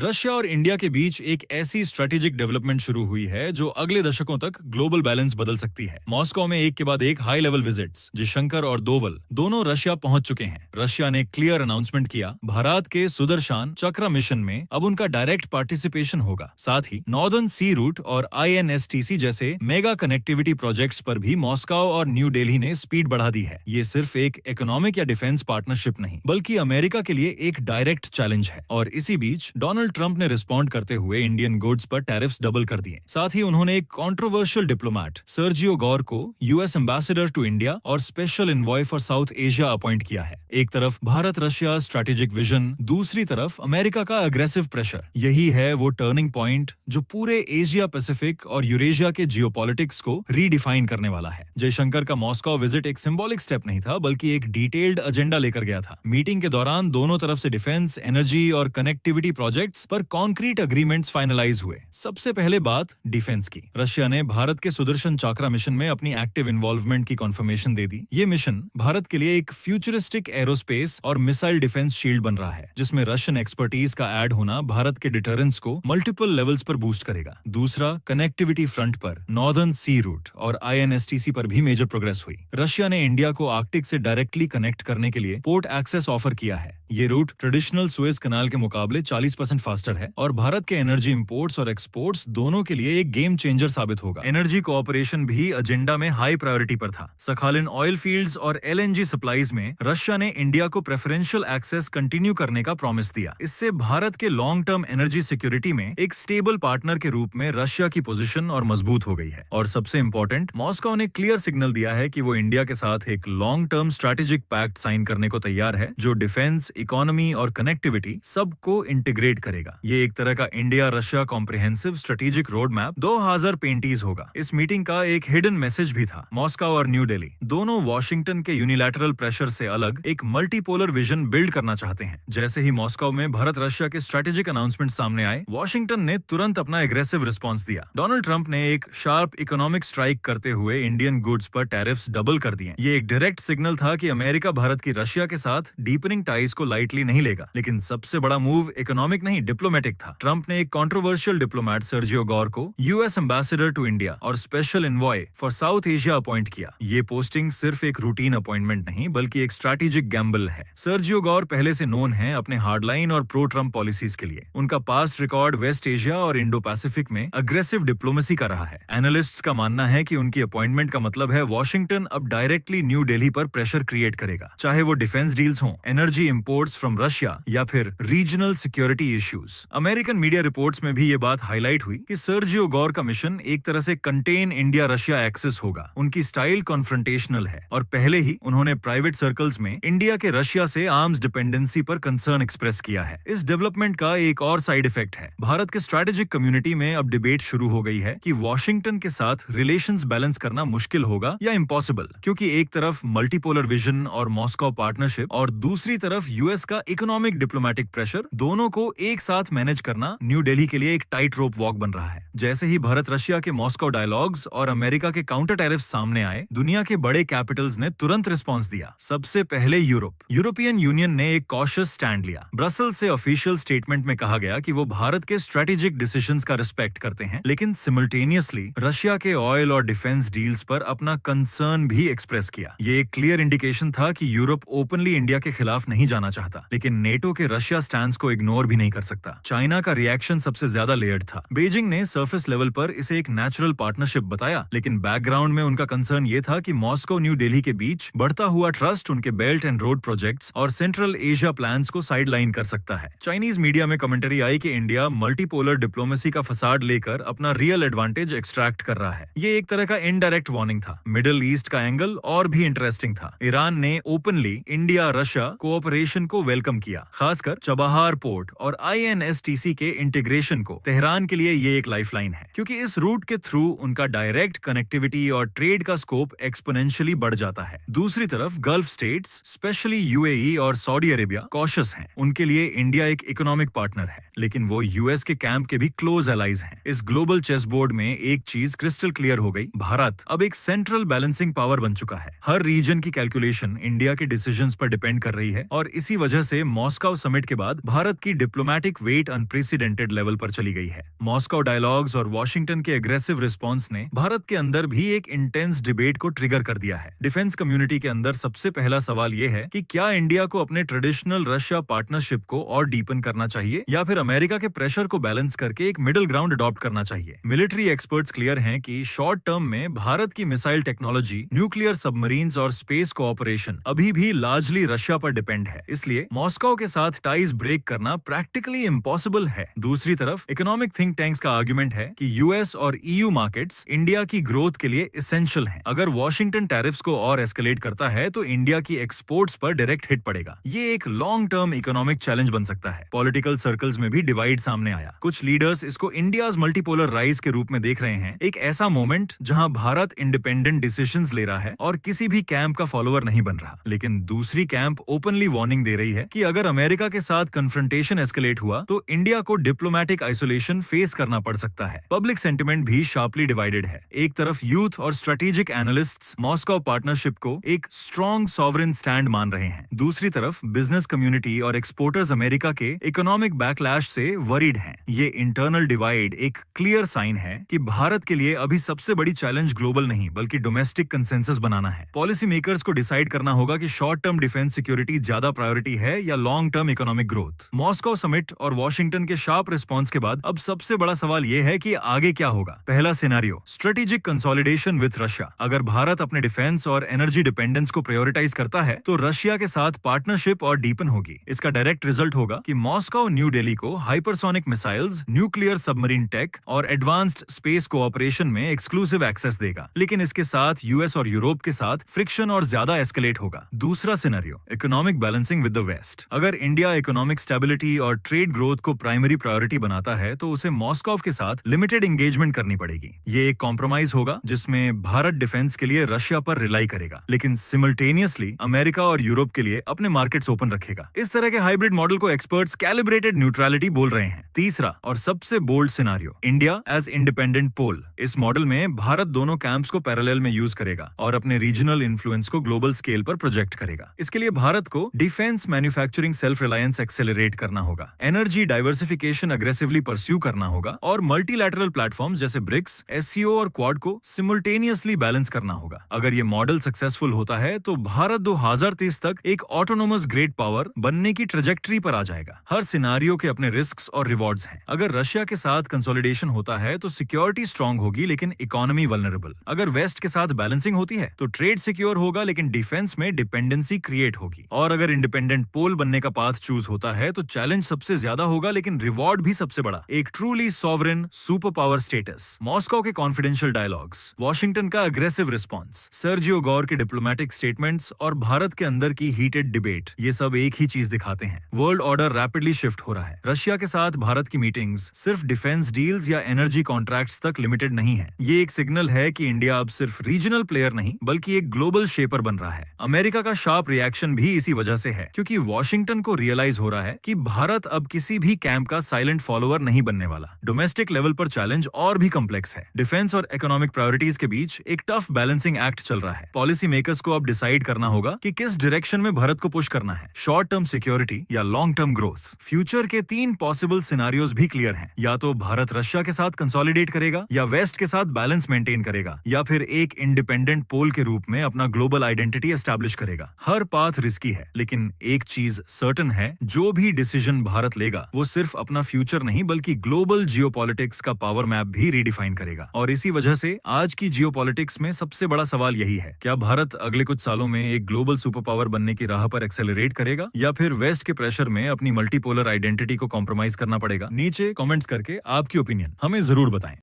Russia और India के बीच एक ऐसी स्ट्रेटेजिक डेवलपमेंट शुरू हुई है जो अगले दशकों तक ग्लोबल बैलेंस बदल सकती है। मॉस्को में एक के बाद एक हाई लेवल विजिट्स, जयशंकर और दोवल दोनों रशिया पहुंच चुके हैं। रशिया ने क्लियर अनाउंसमेंट किया, भारत के सुदर्शन चक्र मिशन में अब उनका डायरेक्ट पार्टिसिपेशन होगा। साथ ही नॉर्दर्न सी रूट और INSTC जैसे मेगा कनेक्टिविटी प्रोजेक्ट्स पर भी मॉस्को और न्यू दिल्ली ने स्पीड बढ़ा दी है। ये सिर्फ एक इकोनॉमिक या डिफेंस पार्टनरशिप नहीं, बल्कि अमेरिका के लिए एक डायरेक्ट चैलेंज है। और इसी बीच डोनाल्ड ट्रंप ने रिस्पॉन्ड करते हुए इंडियन गुड्स पर टैरिफ्स डबल कर दिए। साथ ही उन्होंने एक कंट्रोवर्शियल डिप्लोमेट सर्जियो गौर को US एम्बेसडर टू इंडिया और special envoy for South Asia appoint किया है। एक तरफ भारत रशिया स्ट्रेटेजिक विजन, दूसरी तरफ अमेरिका का अग्रेसिव प्रेशर। यही है वो टर्निंग पॉइंट जो पूरे एशिया पैसिफिक और यूरेशिया के जियोपॉलिटिक्स को रीडिफाइन करने वाला है। जयशंकर का मॉस्को विजिट एक सिंबॉलिक स्टेप नहीं था, बल्कि एक डिटेल्ड एजेंडा लेकर गया था। मीटिंग के दौरान दोनों तरफ से डिफेंस, एनर्जी और कनेक्टिविटी प्रोजेक्ट्स पर कॉन्क्रीट अग्रीमेंट्स फाइनलाइज हुए। सबसे पहले बात डिफेंस की। रशिया ने भारत के सुदर्शन चक्र मिशन में अपनी एक्टिव इन्वॉल्वमेंट की कॉन्फर्मेशन दे दी। ये मिशन भारत के लिए एक फ्यूचरिस्टिक एरोस्पेस और मिसाइल डिफेंस शील्ड बन रहा है, जिसमें रशियन एक्सपर्टीज का ऐड होना भारत के डिटरेंस को मल्टीपल लेवल्स पर बूस्ट करेगा। दूसरा, कनेक्टिविटी फ्रंट पर नॉर्दर्न सी रूट और INSTC पर भी मेजर प्रोग्रेस हुई। रशिया ने इंडिया को आर्कटिक से डायरेक्टली कनेक्ट करने के लिए पोर्ट एक्सेस ऑफर किया है। ये रूट ट्रेडिशनल सुएज कनाल के मुकाबले 40% फास्टर है और भारत के एनर्जी इंपोर्ट्स और एक्सपोर्ट्स दोनों के लिए एक गेम चेंजर साबित होगा। एनर्जी कोऑपरेशन भी एजेंडा में हाई प्रायोरिटी पर था। सखालिन ऑयल फील्ड्स और LNG सप्लाईज में रशिया ने इंडिया को प्रेफरेंशियल एक्सेस कंटिन्यू करने का प्रॉमिस दिया। इससे भारत के लॉन्ग टर्म एनर्जी सिक्योरिटी में एक स्टेबल पार्टनर के रूप में रशिया की पोजीशन और मजबूत हो गई है। और सबसे इंपॉर्टेंट, मॉस्को ने क्लियर सिग्नल दिया है कि वो इंडिया के साथ एक long term strategic pact sign करने को तैयार है, जो डिफेंस, इकोनॉमी और कनेक्टिविटी सबको इंटीग्रेट करेगा। ये एक तरह का India Russia comprehensive strategic road map 2025 होगा। इस मीटिंग का एक हिडन मैसेज भी था। मॉस्को और न्यू दिल्ली दोनों वॉशिंगटन के यूनिलैटरल प्रेशर से अलग एक मल्टीपोलर विजन बिल्ड करना चाहते हैं। जैसे ही मॉस्को में भारत रशिया के स्ट्रेटेजिक अनाउंसमेंट सामने आए, वॉशिंगटन ने तुरंत अपना एग्रेसिव रिस्पॉन्स दिया। डोनाल्ड ट्रंप ने एक शार्प इकोनॉमिक स्ट्राइक करते हुए इंडियन गुड्स पर टैरिफ्स डबल कर दिए। ये एक डायरेक्ट सिग्नल था कि अमेरिका भारत की रशिया के साथ डीपनिंग टाइज को लाइटली नहीं लेगा। लेकिन सबसे बड़ा मूव इकोनॉमिक नहीं, डिप्लोमेटिक था। ट्रंप ने एक कंट्रोवर्शियल डिप्लोमेट सर्जियो गौर को US एम्बेसडर टू इंडिया और special envoy for South Asia appoint किया। ये पोस्टिंग सिर्फ एक रूटीन अपॉइंटमेंट नहीं, बल्कि एक स्ट्रैटेजिक गैम्बल है। सर्जियो गौर पहले से नोन है अपने हार्डलाइन और प्रो ट्रंप पॉलिसीज के लिए। उनका पास्ट रिकॉर्ड वेस्ट एशिया और इंडो पैसिफिक में अग्रेसिव डिप्लोमेसी का रहा है। एनालिस्ट्स का मानना है कि उनकी अपॉइंटमेंट का मतलब है वॉशिंगटन अब डायरेक्टली न्यू दिल्ली पर प्रेशर क्रिएट करेगा, चाहे वो डिफेंस डील्स हों, एनर्जी इंपोर्ट्स फ्रॉम रशिया या फिर regional security issues. American media reports में भी ये बात हाईलाइट हुई कि सर्जियो गौर का मिशन एक तरह से कंटेन इंडिया रशिया एक्सेस होगा। उनकी स्टाइल कॉन्फ्रंटेशनल है और पहले ही उन्होंने प्राइवेट सर्कल्स में इंडिया के रशिया से आर्म्स डिपेंडेंसी पर कंसर्न एक्सप्रेस किया है। इस डेवलपमेंट का एक और साइड इफेक्ट है। भारत के स्ट्रेटेजिक कम्युनिटी में अब डिबेट शुरू हो गई है कि वॉशिंगटन के साथ रिलेशंस बैलेंस करना मुश्किल होगा या इम्पॉसिबल, क्योंकि एक तरफ मल्टीपोलर विजन और मॉस्को पार्टनरशिप और दूसरी तरफ US का इकोनॉमिक डिप्लोमेटिक प्रेशर, दोनों को एक साथ मैनेज करना न्यू दिल्ली के लिए एक टाइट रोप वॉक बन रहा है। जैसे ही भारत रशिया के मॉस्को डायलॉग्स और अमेरिका के काउंटर टैरिफ सामने आए, दुनिया के बड़े कैपिटल्स ने तुरंत रिस्पॉन्स दिया। सबसे पहले यूरोपियन यूनियन ने एक कॉशियस स्टैंड लिया। ब्रसेल्स से ऑफिशियल स्टेटमेंट में कहा गया कि वो भारत के स्ट्रेटेजिक डिसीजंस का रिस्पेक्ट करते हैं, लेकिन सिमल्टेनियसली रशिया के ऑयल और डिफेंस डील्स पर अपना कंसर्न भी एक्सप्रेस किया। ये एक क्लियर इंडिकेशन था कि यूरोप ओपनली इंडिया के खिलाफ नहीं जाना चाहता, लेकिन नेटो के रशिया स्टैंड को इग्नोर भी नहीं कर सकता। चाइना का रिएक्शन सबसे ज्यादा लेयर्ड था। बीजिंग ने सरफेस लेवल पर इसे एक नेचुरल पार्टनरशिप बताया, लेकिन बैकग्राउंड में उनका कंसर्न ये था कि मॉस्को न्यू दिल्ली के बीच बढ़ता हुआ ट्रस्ट उनके बेल्ट एंड रोड प्रोजेक्ट्स और सेंट्रल एशिया प्लान्स को साइडलाइन कर सकता है। चाइनीज मीडिया में कमेंटरी आई कि इंडिया मल्टीपोलर डिप्लोमेसी का फसाड लेकर अपना रियल एडवांटेज एक्सट्रैक्ट कर रहा है। ये एक तरह का इनडायरेक्ट वार्निंग था। मिडिल ईस्ट का एंगल और भी इंटरेस्टिंग था। ईरान ने ओपनली इंडिया रशिया कोऑपरेशन को वेलकम किया, खासकर चबाहार पोर्ट और INSTC के इंटीग्रेशन को। तेहरान के लिए ये एक लाइफलाइन है, क्योंकि इस रूट के थ्रू उनका डायरेक्ट कनेक्टिविटी और ट्रेड का स्कोप एक्सपोनेंशियली बढ़ जाता है। दूसरी तरफ गल्फ स्टेट्स, स्पेशली UAE और सऊदी अरेबिया कॉशियस हैं। उनके लिए इंडिया एक इकोनॉमिक पार्टनर है, लेकिन वो US के कैंप के भी क्लोज एलाइज हैं। इस ग्लोबल चेस बोर्ड में एक चीज क्रिस्टल क्लियर हो गई, भारत अब एक सेंट्रल बैलेंसिंग पावर बन चुका है। हर रीजन की कैलकुलेशन इंडिया के डिसीजंस पर डिपेंड कर रही है और इसी वजह से मॉस्को समिट के बाद भारत की diplomatic diplomatic weight unprecedented level पर चली गई है। मॉस्को डायलॉग्स और वॉशिंगटन के एग्रेसिव रिस्पॉन्स ने भारत के अंदर भी एक इंटेंस डिबेट को ट्रिगर कर दिया है। डिफेंस कम्युनिटी के अंदर सबसे पहला सवाल यह है कि क्या इंडिया को अपने ट्रेडिशनल रशिया पार्टनरशिप को और डीपन करना चाहिए या फिर अमेरिका के प्रेशर को बैलेंस करके एक मिडिल ग्राउंड अडॉप्ट करना चाहिए। मिलिट्री एक्सपर्ट्स क्लियर हैं कि शॉर्ट टर्म में भारत की मिसाइल टेक्नोलॉजी, न्यूक्लियर सबमरीन्स और स्पेस कोऑपरेशन अभी भी लार्जली रशिया पर डिपेंड है, इसलिए मॉस्को के साथ टाइज ब्रेक करना प्रैक्टिकली इम्पॉसिबल है। दूसरी तरफ इकोनॉमिक थिंक टैंक्स का आर्गुमेंट है कि यूएस और ईयू मार्केट्स इंडिया की ग्रोथ के लिए एसेंशियल हैं। अगर वॉशिंगटन टैरिफ्स को और एस्केलेट करता है तो इंडिया की एक्सपोर्ट्स पर डायरेक्ट हिट पड़ेगा। ये एक लॉन्ग टर्म इकोनॉमिक चैलेंज बन सकता है। पॉलिटिकल सर्कल्स में भी डिवाइड सामने आया। कुछ लीडर्स इसको इंडियाज मल्टीपोलर राइज के रूप में देख रहे हैं, एक ऐसा मोमेंट जहां भारत इंडिपेंडेंट डिसीजंस ले रहा है और किसी भी कैंप का फॉलोअर नहीं बन रहा। लेकिन दूसरी कैंप ओपनली वार्निंग दे रही है कि अगर अमेरिका के साथ कन्फ्रंटेशन एस्केलेट हुआ तो इंडिया को डिप्लोमैटिक आइसोलेशन फेस करना पड़ सकता है। पब्लिक सेंटिमेंट भी शार्पली डिवाइडेड है। एक तरफ यूथ और स्ट्रेटेजिक एनालिस्ट्स मॉस्को पार्टनरशिप को एक स्ट्रॉन्ग सॉवरेन स्टैंड मान रहे हैं। दूसरी तरफ बिजनेस कम्युनिटी और एक्सपोर्टर्स अमेरिका के इकोनॉमिक बैकलैश से वरीड हैं। ये इंटरनल डिवाइड एक क्लियर साइन है कि भारत के लिए अभी सबसे बड़ी चैलेंज ग्लोबल नहीं बल्कि डोमेस्टिक कंसेंसस बनाना है। पॉलिसी मेकर्स को डिसाइड करना होगा कि शॉर्ट टर्म डिफेंस सिक्योरिटी ज्यादा प्रायोरिटी है या long term economic growth. Moscow summit और वॉशिंगटन के शार्प रिस्पॉन्स के बाद अब सबसे बड़ा सवाल यह है कि आगे क्या होगा। पहला scenario, strategic consolidation with Russia. अगर भारत अपने डिफेंस और एनर्जी डिपेंडेंस को प्रायोरिटाइज करता है तो रशिया के साथ पार्टनरशिप और डीपन होगी। इसका डायरेक्ट रिजल्ट होगा कि मॉस्को न्यू दिल्ली को hypersonic missiles, nuclear submarine tech और एडवांस्ड स्पेस कोऑपरेशन में एक्सक्लूसिव एक्सेस देगा। लेकिन इसके साथ यूएस और यूरोप के साथ फ्रिक्शन और ज्यादा एस्केलेट होगा। दूसरा scenario, economic balancing with the west. अगर इंडिया इकोनॉमिक स्टेबिलिटी और ट्रेड ग्रोथ को प्राइमरी प्रायोरिटी बनाता है तो उसे मॉस्को के साथ लिमिटेड एंगेजमेंट करनी पड़ेगी। ये एक कॉम्प्रोमाइज होगा जिसमें भारत डिफेंस के लिए रशिया पर रिलाई करेगा, लेकिन सिमल्टेनियसली अमेरिका और यूरोप के लिए अपने मार्केट्स ओपन रखेगा। इस तरह के हाइब्रिड मॉडल को एक्सपर्ट्स कैलिब्रेटेड न्यूट्रलिटी बोल रहे हैं। तीसरा और सबसे bold scenario, India as independent pole. इस मॉडल में भारत दोनों कैंप्स को पैरेलल में यूज करेगा और अपने रीजनल इन्फ्लुएंस को ग्लोबल स्केल पर प्रोजेक्ट करेगा। इसके लिए भारत को defence manufacturing self reliance accelerate करना होगा, एनर्जी डाइवर्सिफिकेशन अग्रेसिवली परस्यू करना होगा और मल्टीलैटरल प्लेटफॉर्म्स जैसे ब्रिक्स, एससीओ और क्वाड को सिमुल्टेनियसली बैलेंस करना होगा। अगर ये मॉडल सक्सेसफुल होता है तो भारत 2030 तक एक ऑटोनोमस ग्रेट पावर बनने की ट्रेजेक्टरी पर आ जाएगा। हर सिनारियो के अपने रिस्क्स और रिवॉर्ड्स हैं। अगर रशिया के साथ कंसोलिडेशन होता है तो सिक्योरिटी स्ट्रांग होगी लेकिन इकोनॉमी वल्नरेबल। अगर वेस्ट के साथ बैलेंसिंग होती है तो ट्रेड सिक्योर होगा लेकिन डिफेंस में डिपेंडेंसी क्रिएट होगी। और अगर इंडिपेंडेंट पोल बनने का पाथ चूज होता है तो चैलेंज सबसे ज्यादा होगा लेकिन रिवॉर्ड भी सबसे बड़ा, एक truly sovereign super power status. Moscow के कॉन्फिडेंशियल डायलॉग्स, वॉशिंगटन का अग्रेसिव रिस्पॉन्स, सर्जियो गौर के डिप्लोमेटिक स्टेटमेंट्स और भारत के अंदर की हीटेड डिबेट, ये सब एक ही चीज दिखाते हैं। वर्ल्ड ऑर्डर रैपिडली शिफ्ट हो रहा है। रशिया के साथ भारत की मीटिंग्स सिर्फ डिफेंस डील्स या एनर्जी कॉन्ट्रैक्ट्स तक लिमिटेड नहीं है। ये एक सिग्नल है कि इंडिया अब सिर्फ रीजनल प्लेयर नहीं बल्कि एक ग्लोबल शेपर बन रहा है। अमेरिका का शार्प रिएक्शन भी इसी वजह से है, क्योंकि वॉशिंगटन को रियलाइज हो रहा है कि भारत अब किसी भी कैंप का साइलेंट फॉलोअर नहीं बनने वाला। डोमेस्टिक लेवल पर चैलेंज और भी कॉम्प्लेक्स है। डिफेंस और इकोनॉमिक प्रायोरिटीज के बीच एक टफ बैलेंसिंग एक्ट चल रहा है। पॉलिसी मेकर्स को अब डिसाइड करना होगा कि किस डायरेक्शन में भारत को पुश करना है, शॉर्ट टर्म सिक्योरिटी या लॉन्ग टर्म ग्रोथ। फ्यूचर के 3 पॉसिबल सिनेरियोज भी क्लियर हैं। या तो भारत रशिया के साथ कंसोलिडेट करेगा, या वेस्ट के साथ बैलेंस मेंटेन करेगा, या फिर एक इंडिपेंडेंट पोल के रूप में अपना ग्लोबल आइडेंटिटी एस्टैब्लिश करेगा। हर पाथ रिस्की है, लेकिन एक चीज सर्टेन है, जो भी डिसीजन भारत लेगा वो सिर्फ अपना फ्यूचर नहीं बल्कि ग्लोबल जियोपॉलिटिक्स का पावर मैप भी रीडिफाइन करेगा। और इसी वजह से आज की जियोपॉलिटिक्स में सबसे बड़ा सवाल यही है, क्या भारत अगले कुछ सालों में एक ग्लोबल सुपर पावर बनने की राह पर एक्सेलरेट करेगा या फिर वेस्ट के प्रेशर में अपनी मल्टीपोलर आइडेंटिटी को कॉम्प्रोमाइज करना पड़ेगा। नीचे कमेंट्स करके आपकी ओपिनियन हमें जरूर बताएं।